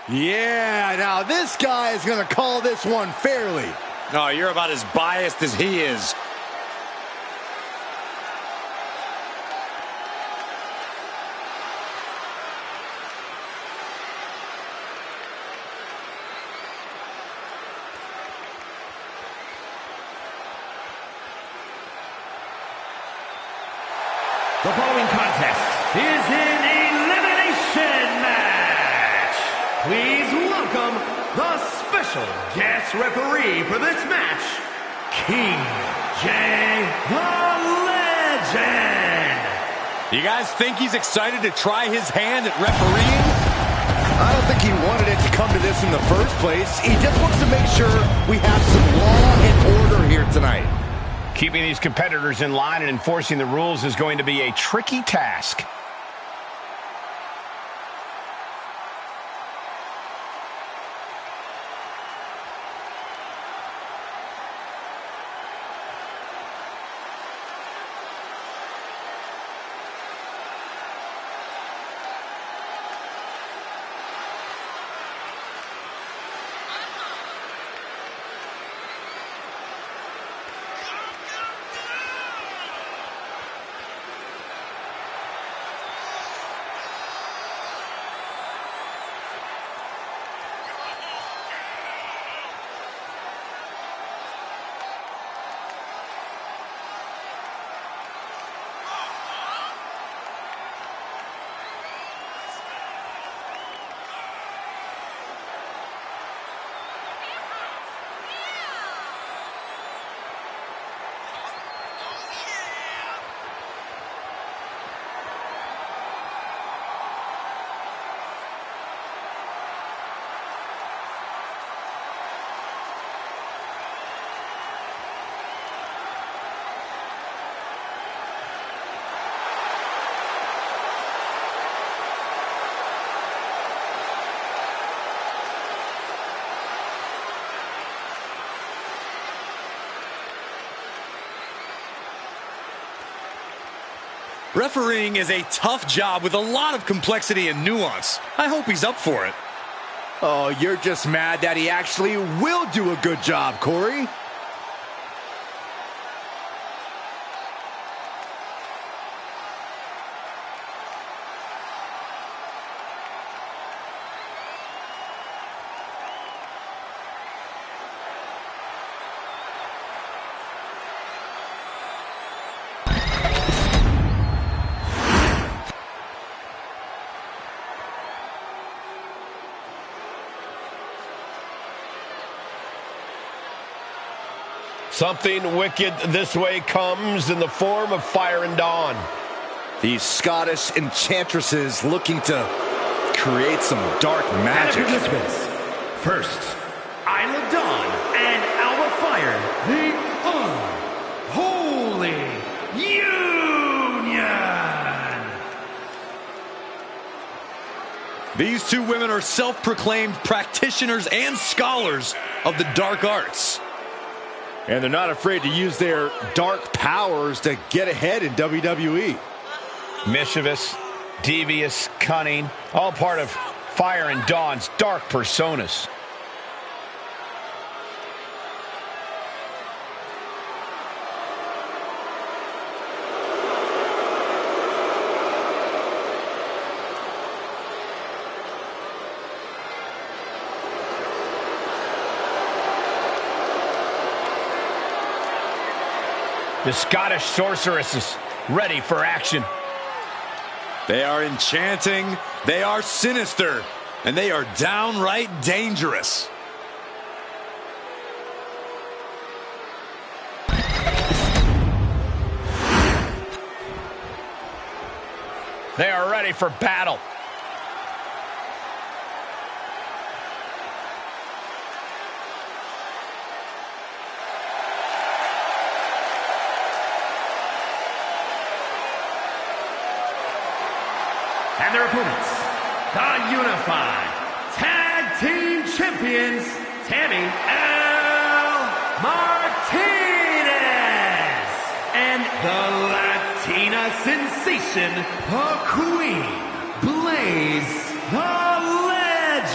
Yeah, now this guy is going to call this one fairly. Oh, you're about as biased as he is. The following contest is an elimination match. Please welcome the special guest referee for this match, King J. the Legend. You guys think he's excited to try his hand at refereeing? I don't think he wanted it to come to this in the first place. He just wants to make sure we have some law and order here tonight. Keeping these competitors in line and enforcing the rules is going to be a tricky task. Refereeing is a tough job with a lot of complexity and nuance. I hope he's up for it. Oh, you're just mad that he actually will do a good job, Corey. Something wicked this way comes in the form of Fire and Dawn. These Scottish enchantresses looking to create some dark magic. First, Isla Dawn and Alba Fire, the Unholy Union. These two women are self-proclaimed practitioners and scholars of the dark arts. And they're not afraid to use their dark powers to get ahead in WWE. Mischievous, devious, cunning, all part of Fire and Dawn's dark personas. The Scottish sorceresses ready for action. They are enchanting, they are sinister, and they are downright dangerous. They are ready for battle. And their opponents, the Unified Tag Team Champions, Tammy L. Martinez, and the Latina sensation, the Queen, Blaze the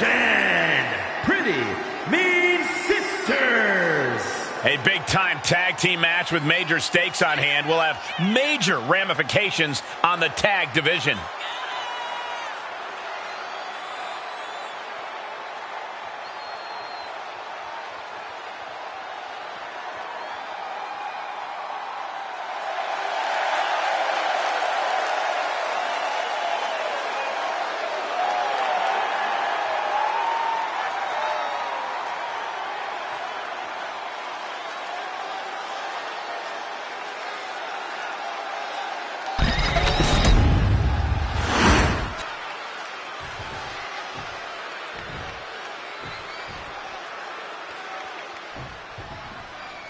Damage and Pretty Mean Sisters. A big-time tag team match with major stakes on hand will have major ramifications on the tag division.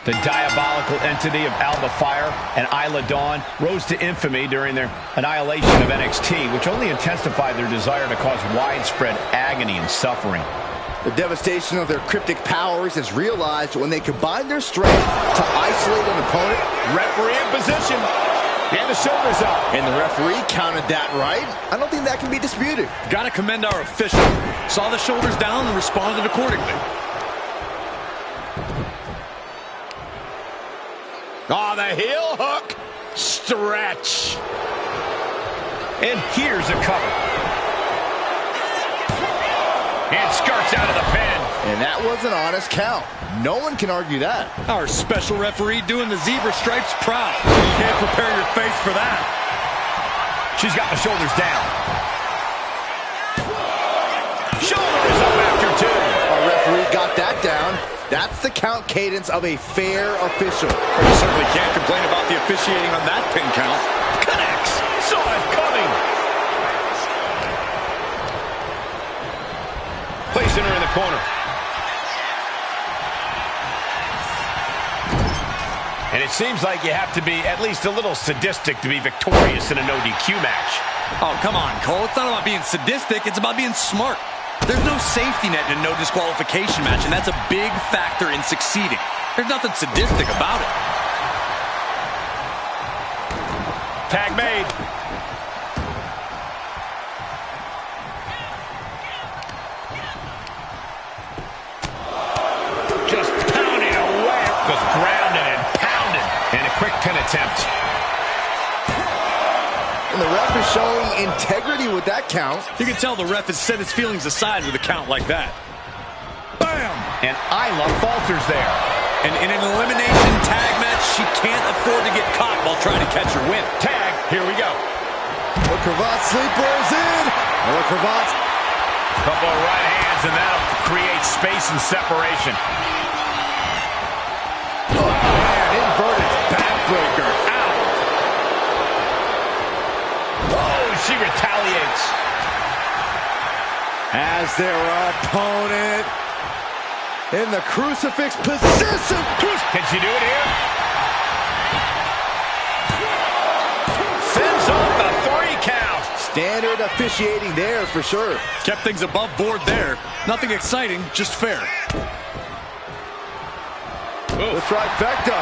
The diabolical entity of Alba Fire and Isla Dawn rose to infamy during their annihilation of NXT, which only intensified their desire to cause widespread agony and suffering. The devastation of their cryptic powers is realized when they combine their strength to isolate an opponent. Referee in position. And the shoulders up. And the referee counted that right. I don't think that can be disputed. Gotta commend our official. Saw the shoulders down and responded accordingly. Oh, the heel hook. Stretch. And here's a cover. And skirts out of the pin. And that was an honest count. No one can argue that. Our special referee doing the zebra stripes proud. You can't prepare your face for that. She's got the shoulders down. Shoulder is up after two. Our referee got that down. That's the count cadence of a fair official. You certainly can't complain about the officiating on that pin count. Connects. Saw it coming. Placing her in the corner. And it seems like you have to be at least a little sadistic to be victorious in a no DQ match. Oh, come on, Cole. It's not about being sadistic. It's about being smart. There's no safety net in a no disqualification match, and that's a big factor in succeeding. There's nothing sadistic about it. Tag made. Just pounding away. Just grounded and pounded. And a quick pin attempt. And the ref is showing integrity with that count. You can tell the ref has set his feelings aside with a count like that. Bam! And Isla falters there. And in an elimination tag match, she can't afford to get caught while trying to catch her win. Tag, here we go. The cravat sleeper is in. The cravat. Couple of right hands, and that'll create space and separation. Oh, man, inverted backbreaker. Ow! Oh, she retaliates. As their opponent in the crucifix position. Can she do it here? Sends off the 3 count. Standard officiating there for sure. Kept things above board there. Nothing exciting, just fair. The trifecta.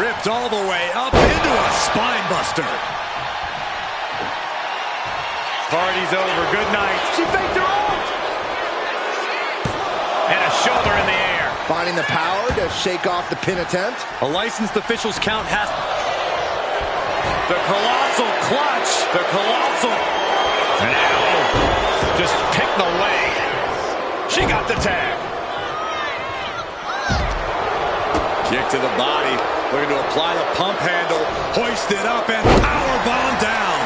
Ripped all the way up into a spine buster. Party's over. Good night. She faked her out. And a shoulder in the air. Finding the power to shake off the pin attempt. A licensed official's count has... The colossal clutch. The colossal... Now, just picked the leg. She got the tag. Kick to the body. Looking to apply the pump handle. Hoist it up and powerbomb down.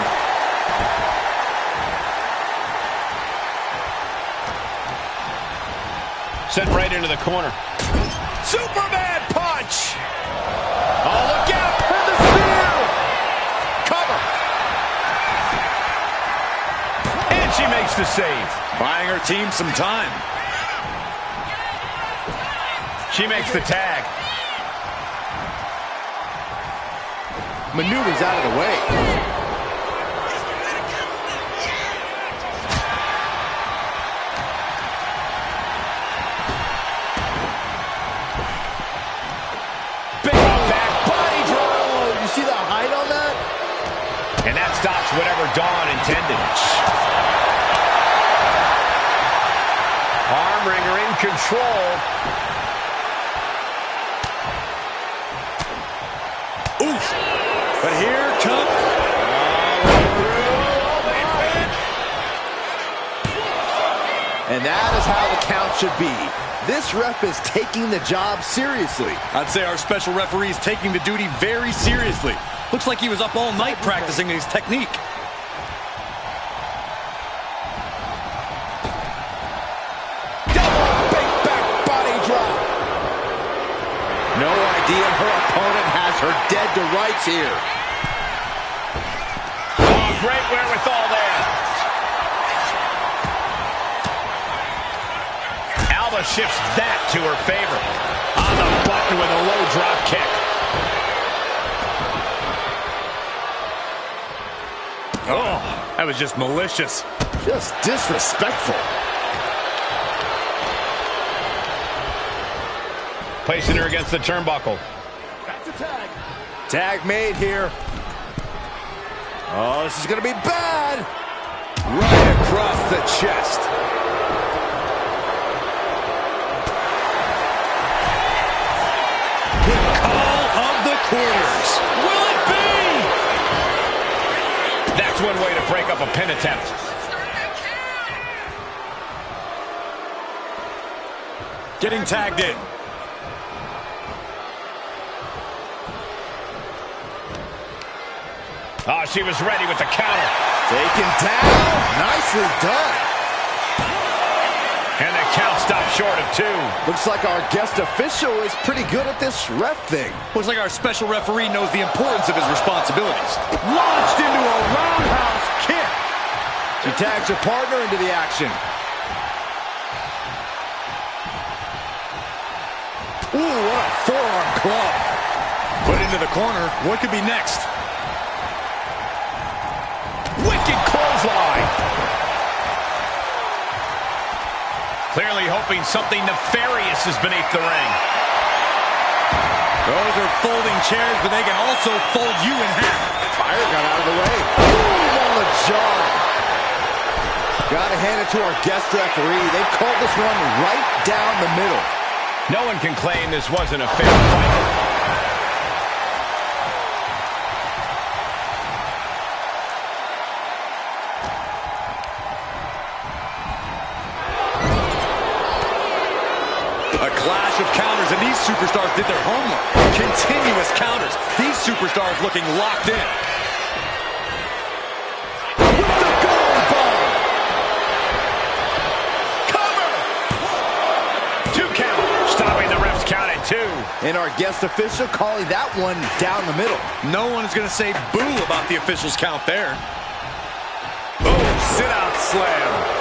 Sent right into the corner. Superman punch! Oh, look out! And the spear. Cover! And she makes the save. Buying her team some time. She makes the tag. Maneuvers out of the way. whatever Dawn intended. Arm wringer in control. Oof. But here comes... And that is how the count should be. This ref is taking the job seriously. I'd say our special referee is taking the duty very seriously. Looks like he was up all night practicing his technique. Double big back body drop. No idea her opponent has her dead to rights here. Oh, great wherewithal there. Alba shifts that to her favor. On the button with a low drop kick. Oh, that was just malicious. Just disrespectful. Placing her against the turnbuckle. That's a tag. Tag made here. Oh, this is going to be bad. Right across the chest. Call of the quarters. Will it be? That's one way to break up a pin attempt. Getting tagged in. Oh, she was ready with the counter. Taken down. Nicely done. And the count stopped short of 2. Looks like our guest official is pretty good at this ref thing. Looks like our special referee knows the importance of his responsibilities. Launched into a roundhouse kick. She tags her partner into the action. Ooh, what a forearm club. Put into the corner. What could be next? Wicked clothesline. Clearly hoping something nefarious is beneath the ring. Those are folding chairs, but they can also fold you in half. Fire got out of the way. Boom on the jaw. Gotta hand it to our guest referee. They've called this one right down the middle. No one can claim this wasn't a fair fight. A clash of counters, and these superstars did their homework. Continuous counters. These superstars looking locked in. With the gold bomb. Cover! 2 count. Stopping the ref's count at 2. And our guest official calling that one down the middle. No one is going to say boo about the official's count there. Boom, sit-out slam.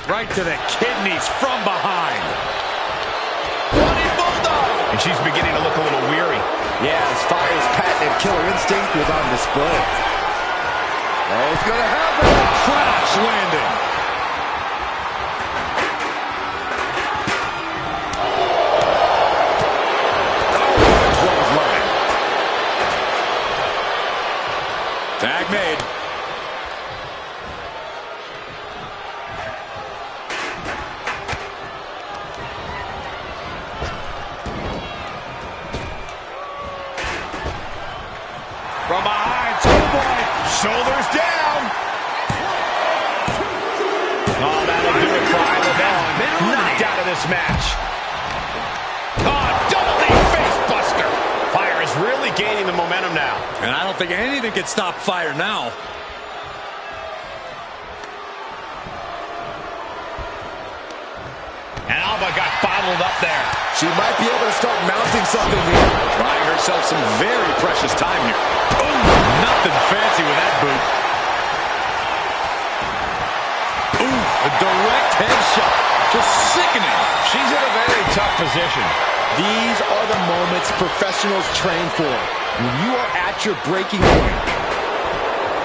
Right to the kidneys from behind. Running bulldog. And she's beginning to look a little weary. Yeah, as Fire's patented killer instinct was on display. Oh, it's gonna happen. Crash landing. Tag made. From behind, Schoolboy. Shoulders down. Oh, that'll do it for Isla Dawn. Knocked out of this match. Oh, double knee face buster. Fire is really gaining the momentum now. And I don't think anything can stop Fire now. And Alba got bottled up there. She might be able to start mounting something here. Buying herself some very precious time here. Oh, nothing fancy with that boot. Ooh, a direct headshot. Just sickening. She's in a very tough position. These are the moments professionals train for. When you are at your breaking point.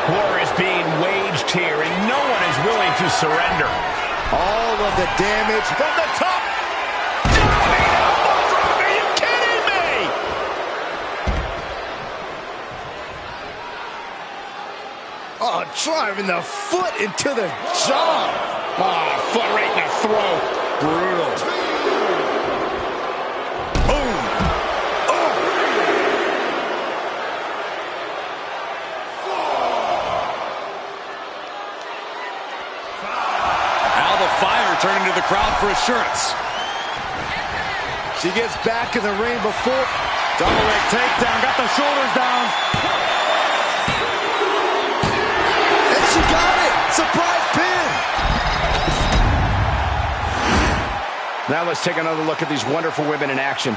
War is being waged here, and no one is willing to surrender. All of the damage from the top. Are you kidding me? Driving the foot into the jaw. Ah, foot right in the throat. Brutal. Boom. Oh. Alba Fire turning to the crowd for assurance. She gets back in the ring before. Double leg takedown, got the shoulders down. And she got it. Surprise pin. Now let's take another look at these wonderful women in action.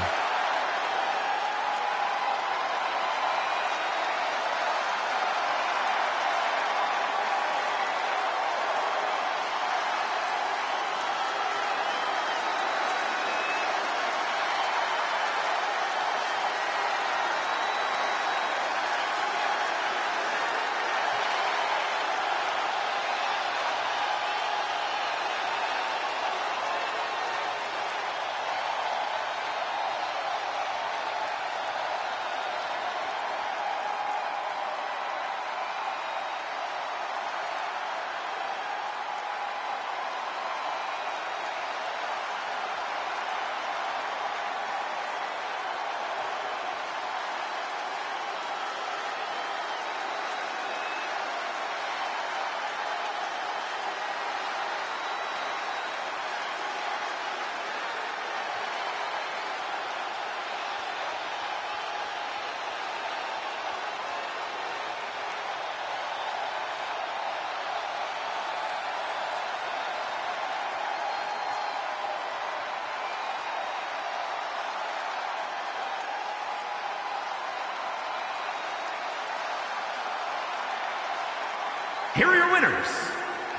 Here are your winners.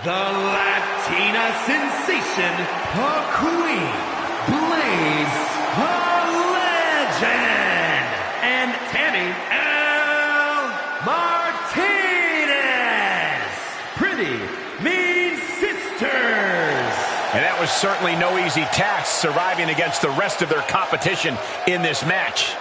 The Latina sensation, the Queen, Blaze, the Legend, and Tammy L. Martinez. Pretty Mean Sisters. And that was certainly no easy task, surviving against the rest of their competition in this match.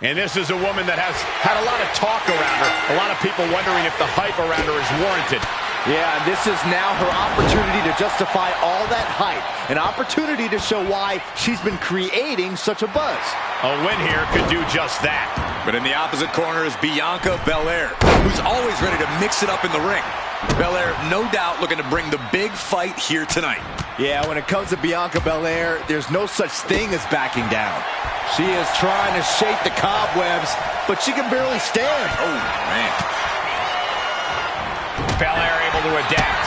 And this is a woman that has had a lot of talk around her. A lot of people wondering if the hype around her is warranted. Yeah, this is now her opportunity to justify all that hype. An opportunity to show why she's been creating such a buzz. A win here could do just that. But in the opposite corner is Bianca Belair, who's always ready to mix it up in the ring. Belair, no doubt, looking to bring the big fight here tonight. Yeah, when it comes to Bianca Belair, there's no such thing as backing down. She is trying to shake the cobwebs, but she can barely stand. Oh, man. Belair able to adapt.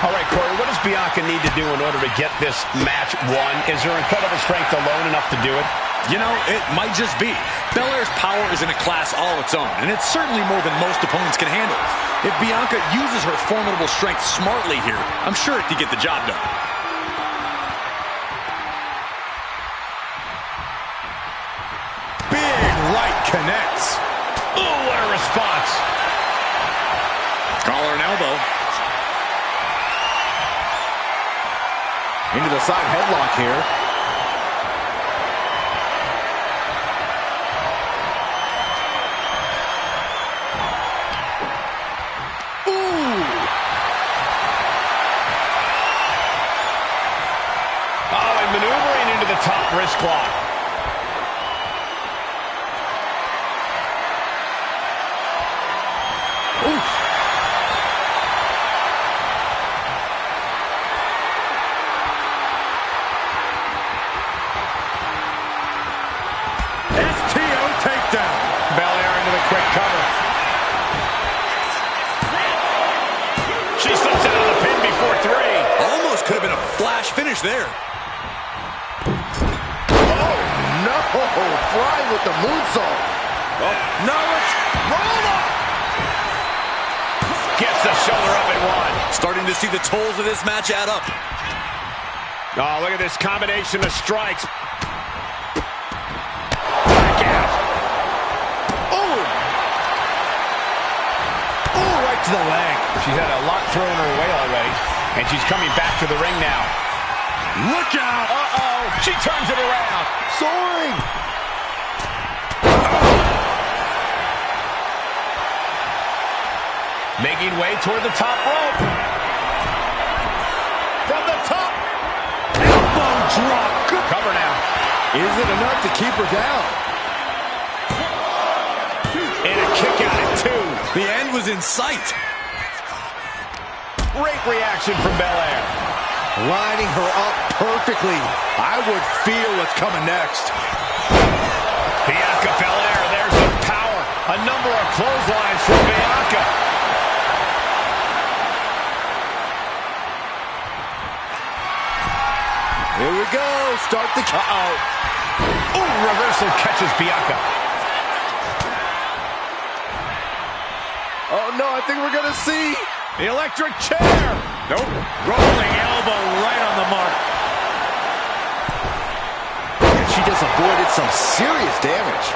All right, Corey, what does Bianca need to do in order to get this match won? Is her incredible strength alone enough to do it? You know, it might just be. Belair's power is in a class all its own, and it's certainly more than most opponents can handle. If Bianca uses her formidable strength smartly here, I'm sure it could get the job done. Big right connects. Oh, what a response. Collar and elbow. Into the side headlock here. Maneuvering into the top wrist lock. Oof. STO takedown. Belair into the quick cover. She slips out of the pin before 3. Almost could have been a flash finish there. Flying with the moonsault. Oh, no, it's roll up. Gets the shoulder up and 1. Starting to see the tolls of this match add up. Oh, look at this combination of strikes. Back out. Oh! Oh, right to the leg. She's had a lot thrown her way already, and she's coming back to the ring now. Look out! Uh-oh! She turns it around. Soaring. Making way toward the top rope. From the top. Elbow drop. Good cover now. Is it enough to keep her down? And a kick out at 2. The end was in sight. Great reaction from Belair. Lining her up perfectly. I would feel what's coming next. Bianca Belair, there's the power. A number of clotheslines from Bianca. Here we go. Start the... Uh-oh. Oh, reversal catches Bianca. Oh, no, I think we're going to see... The electric chair. Nope. Rolling elbow right on the mark. She just avoided some serious damage.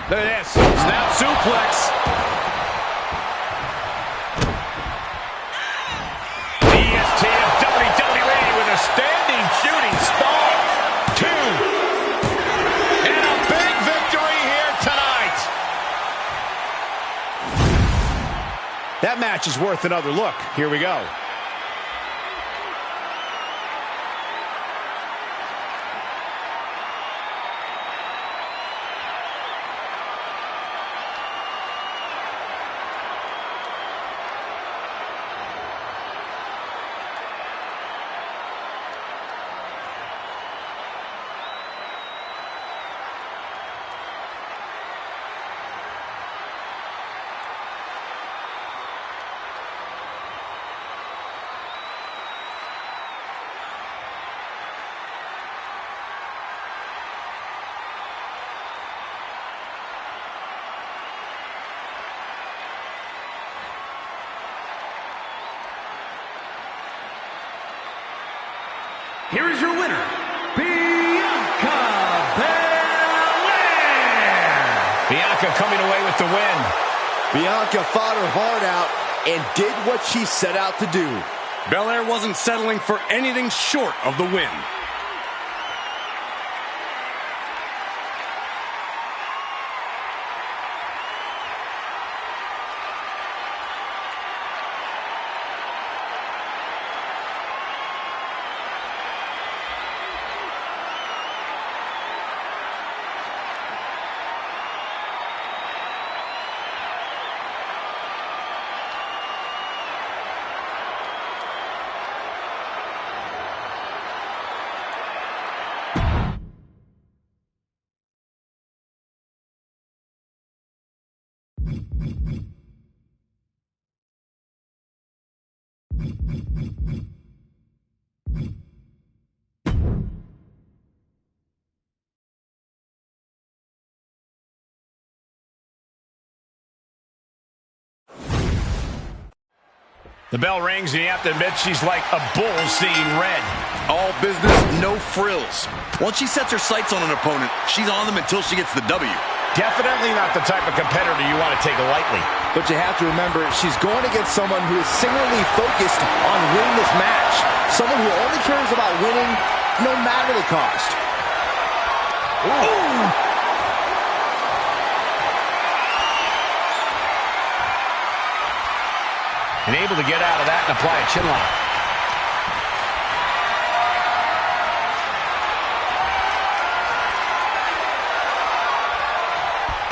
Look at this. Snap suplex. EST of WWE with a standing shooting star. 2. And a big victory here tonight. That match is worth another look. Here we go. Here is your winner, Bianca Belair. Bianca coming away with the win. Bianca fought her heart out and did what she set out to do. Belair wasn't settling for anything short of the win. The bell rings, and you have to admit she's like a bull seeing red. All business, no frills. Once she sets her sights on an opponent, she's on them until she gets the W. Definitely not the type of competitor you want to take lightly. But you have to remember, she's going against someone who is singularly focused on winning this match. Someone who only cares about winning no matter the cost. Ooh. And able to get out of that and apply a chin lock.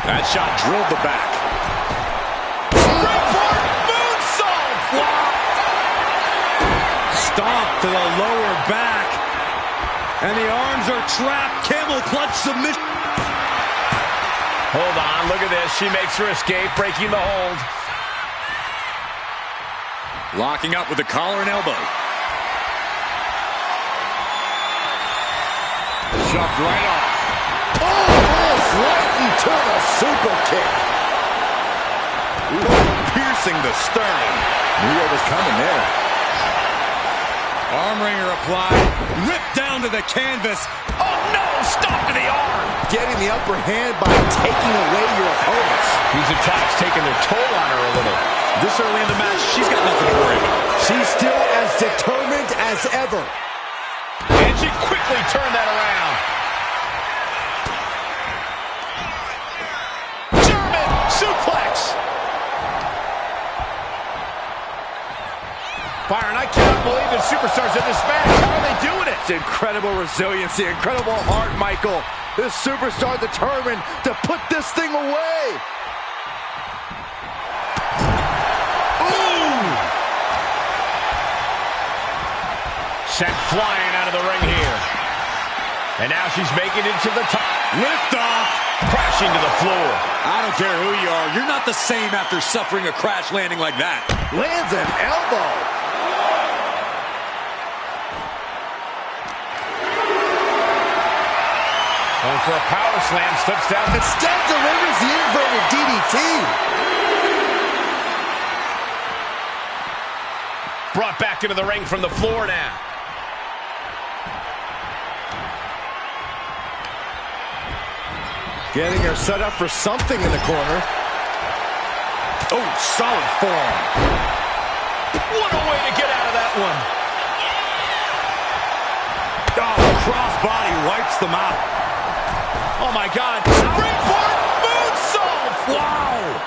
That shot drilled the back. Springboard moonsault! Wow. Stomp to the lower back. And the arms are trapped. Camel clutch submission. Hold on, look at this. She makes her escape, breaking the hold. Locking up with the collar and elbow. Shoved right off. Oh, right into the super kick. Ooh, piercing the sternum. Knew what was coming there. Arm wringer applied. Ripped down to the canvas. Oh no, stop to the arm. Getting the upper hand by taking away your opponents. These attacks taking their toll on her a little. This early in the match, she's got nothing to worry about. She's still as determined as ever. And she quickly turned that around. German suplex. Byron, I cannot believe the superstars in this match. How are they doing it? It's incredible resiliency, incredible heart, Michael. This superstar determined to put this thing away. Sent flying out of the ring here. And now she's making it to the top. Lift off. Crashing to the floor. I don't care who you are. You're not the same after suffering a crash landing like that. Lands an elbow. Going for a power slam. Slips down. Instead delivers the inverted DDT. Brought back into the ring from the floor now. Getting her set up for something in the corner. Oh, solid form. What a way to get out of that one. Oh, crossbody wipes them out. Oh, my God. Springboard moonsault. Wow.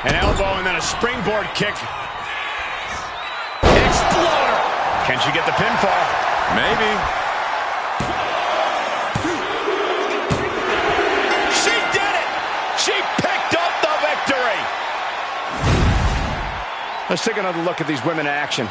An elbow and then a springboard kick. Exploder. Can she get the pinfall? Maybe. She did it. She picked up the victory. Let's take another look at these women in action.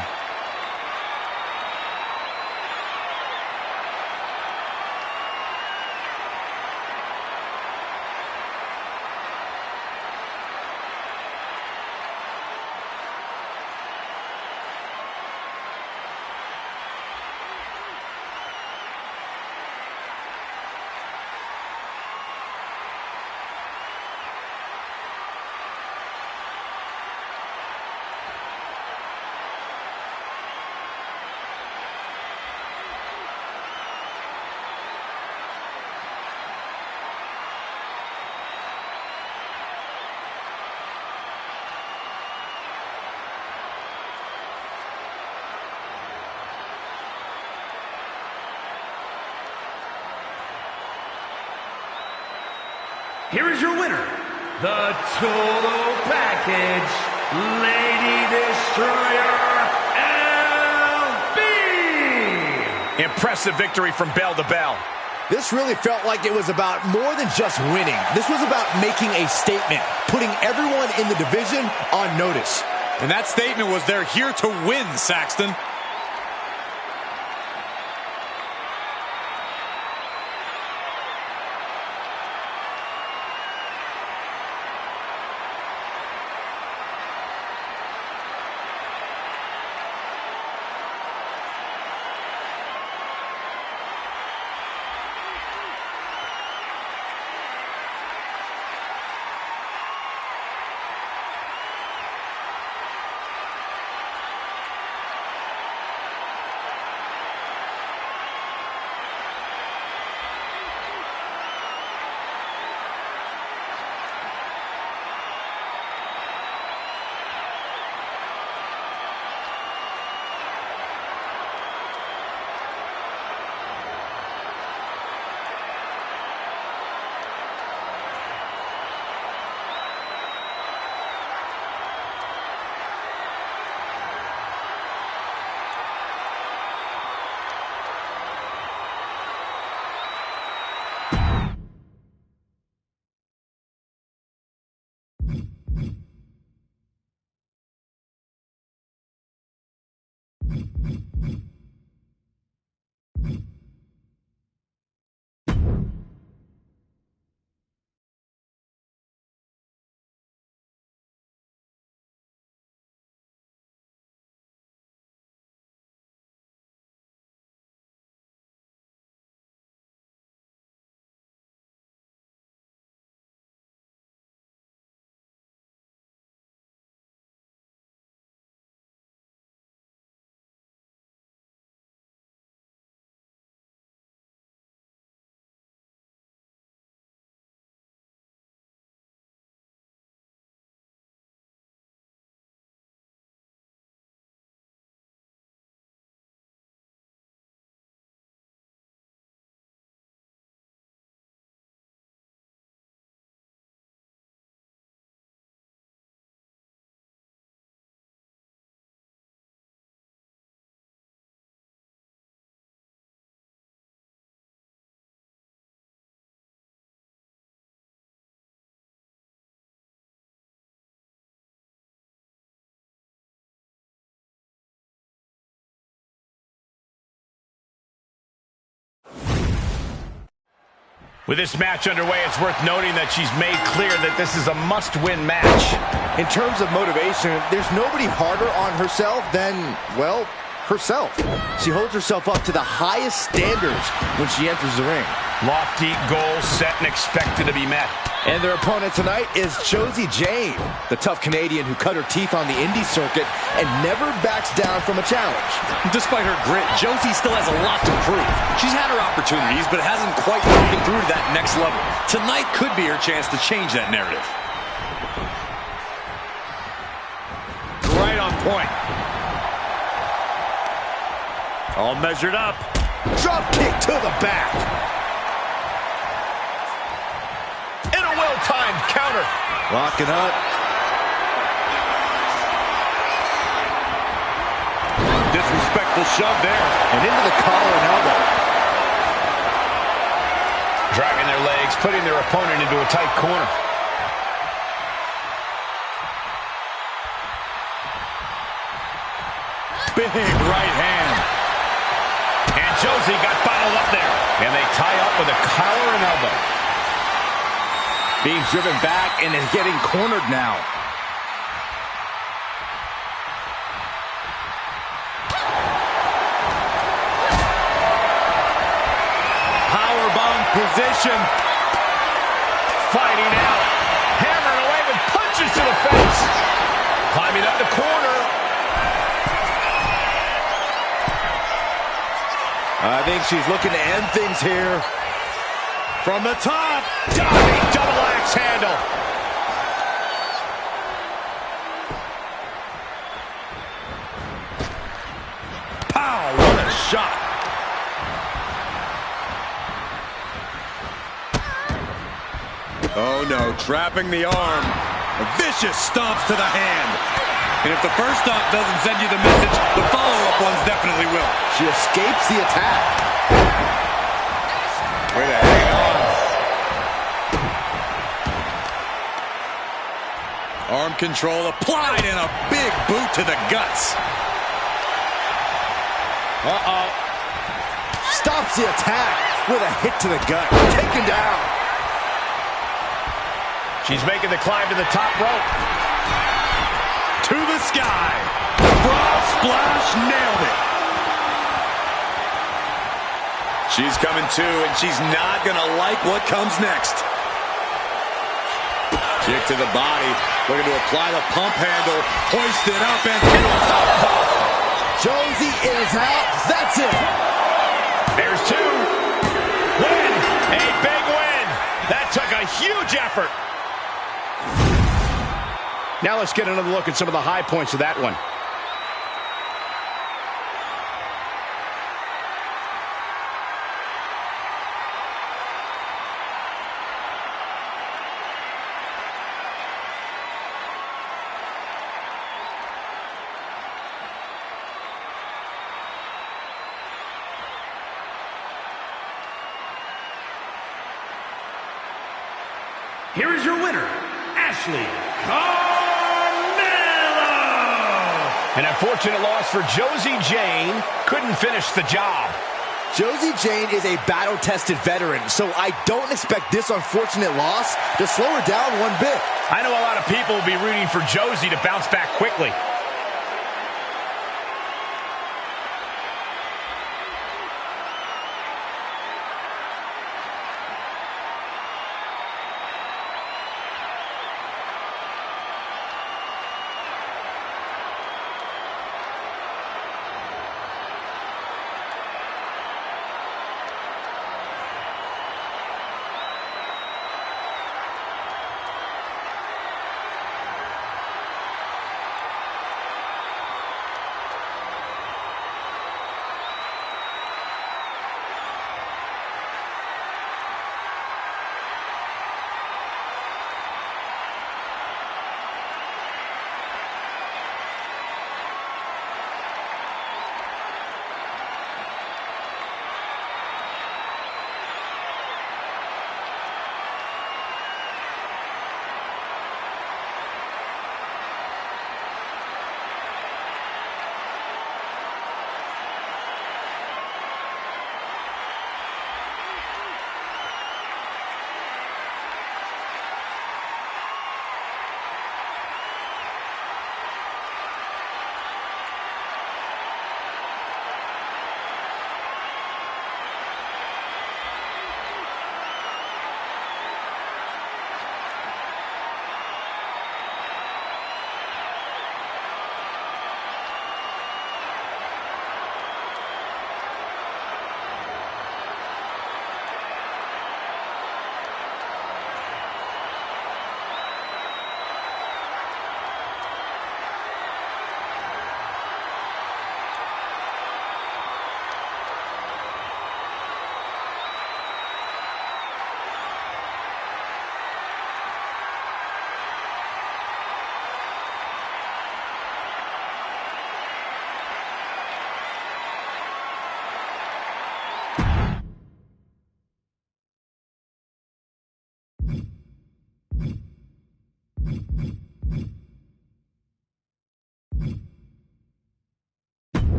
Here is your winner, the Total Package, Lady Destroyer, LB! Impressive victory from bell to bell. This really felt like it was about more than just winning. This was about making a statement, putting everyone in the division on notice. And that statement was they're here to win, Saxton. With this match underway, it's worth noting that she's made clear that this is a must-win match. In terms of motivation, there's nobody harder on herself than, well, herself. She holds herself up to the highest standards when she enters the ring. Lofty goals set and expected to be met. And their opponent tonight is Josie Jane, the tough Canadian who cut her teeth on the indie circuit and never backs down from a challenge. Despite her grit, Josie still has a lot to prove. She's had her opportunities, but hasn't quite broken through to that next level. Tonight could be her chance to change that narrative. Right on point. All measured up. Drop kick to the back. And a well-timed counter. Locking up. Disrespectful shove there. And into the collar and elbow. Dragging their legs, putting their opponent into a tight corner. Big right hand. And Josie got bottled up there. And they tie up with a collar and elbow. Being driven back and is getting cornered now. Powerbomb position. Fighting out. Hammering away with punches to the face. Climbing up the corner. I think she's looking to end things here. From the top. Diving double axe handle. Pow, what a shot. Oh no, trapping the arm. A vicious stomps to the hand. And if the first stomp doesn't send you the message, the follow-up ones definitely will. She escapes the attack. Way to hang on. Arm control applied and a big boot to the guts. Uh-oh. Stops the attack with a hit to the gut. Taken down. She's making the climb to the top rope. To the sky. Frog splash, nailed it. She's coming to, and she's not going to like what comes next. Kick to the body. Looking to apply the pump handle. Hoist it up and... Josie is out. That's it. There's two. Win. A big win. That took a huge effort. Now let's get another look at some of the high points of that one. Here is your winner, Ashley Carmelo. An unfortunate loss for Josie Jane. Couldn't finish the job. Josie Jane is a battle-tested veteran, so I don't expect this unfortunate loss to slow her down one bit. I know a lot of people will be rooting for Josie to bounce back quickly.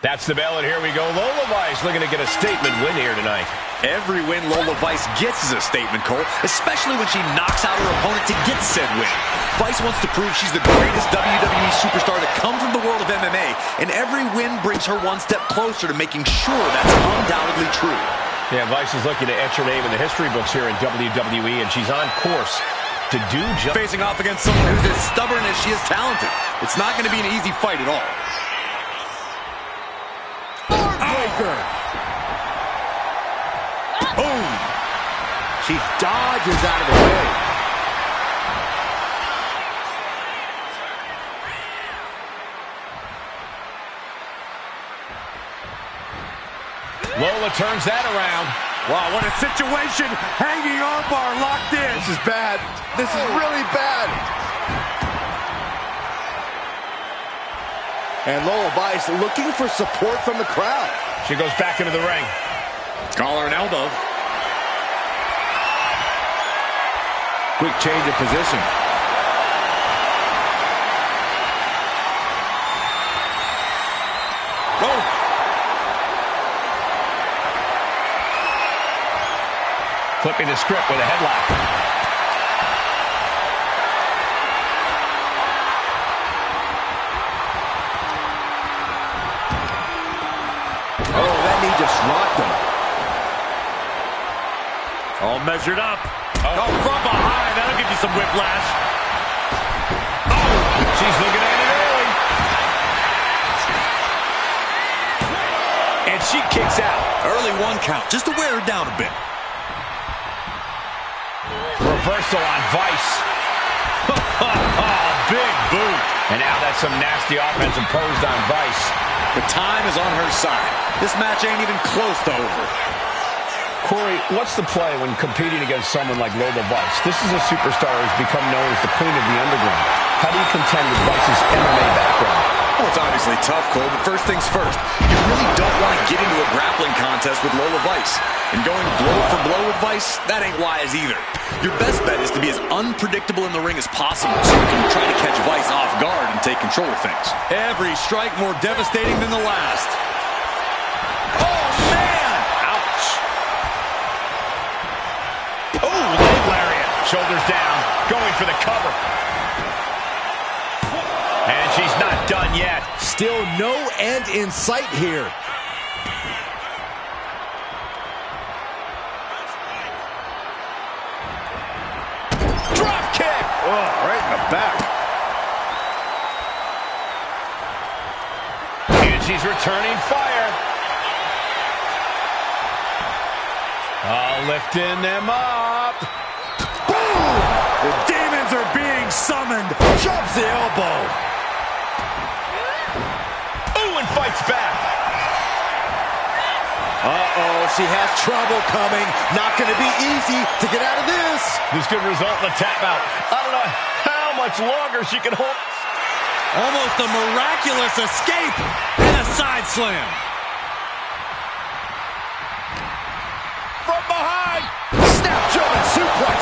That's the bell, and here we go. Lola Vice looking to get a statement win here tonight. Every win Lola Vice gets is a statement, Cole, especially when she knocks out her opponent to get said win. Vice wants to prove she's the greatest WWE superstar to come from the world of MMA, and every win brings her one step closer to making sure that's undoubtedly true. Yeah, Vice is looking to etch her name in the history books here in WWE, and she's on course to do just... Facing off against someone who's as stubborn as she is talented. It's not going to be an easy fight at all. Boom! She dodges out of the way. Lola turns that around. Wow, what a situation. Hanging armbar locked in. This is bad. This is really bad. And Lola Vice looking for support from the crowd. She goes back into the ring. Collar and elbow. Quick change of position. Oh. Flipping the script with a headlock. Oh, that knee just rocked him. All measured up. Oh, from behind. That'll give you some whiplash. Oh, she's looking at it early. And she kicks out. Early 1 count, just to wear her down a bit. Reversal on Vice. Big boot. And now that's some nasty offense imposed on Vice. The time is on her side. This match ain't even close to over. Corey, what's the play when competing against someone like Lola Vice? This is a superstar who's become known as the queen of the underground. How do you contend with Vice's MMA background? Well, it's obviously tough, Cole, but first things first. You really don't want to get into a grappling contest with Lola Vice. And going blow for blow with Vice, that ain't wise either. Your best bet is to be as unpredictable in the ring as possible so you can try to catch Vice off guard and take control of things. Every strike more devastating than the last. Oh, man! Ouch. Oh, leg lariat. Shoulders down, going for the cover. And she's not done yet. Still no end in sight here. Drop kick. Oh, right in the back. And she's returning fire. Lifting them up. Boom! The demons are being summoned. Jumps the elbow. Ooh, and fights back. Uh-oh, she has trouble coming. Not going to be easy to get out of this. This could result in a tap out. I don't know how much longer she can hold. Almost a miraculous escape and a side slam. From behind. Snap German suplex.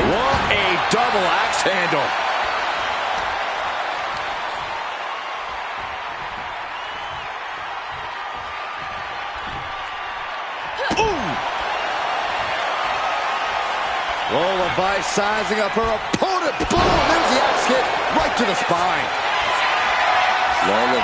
What a double axe handle. Lola Vice sizing up her opponent. Boom! There's the axe hit right to the spine. Lola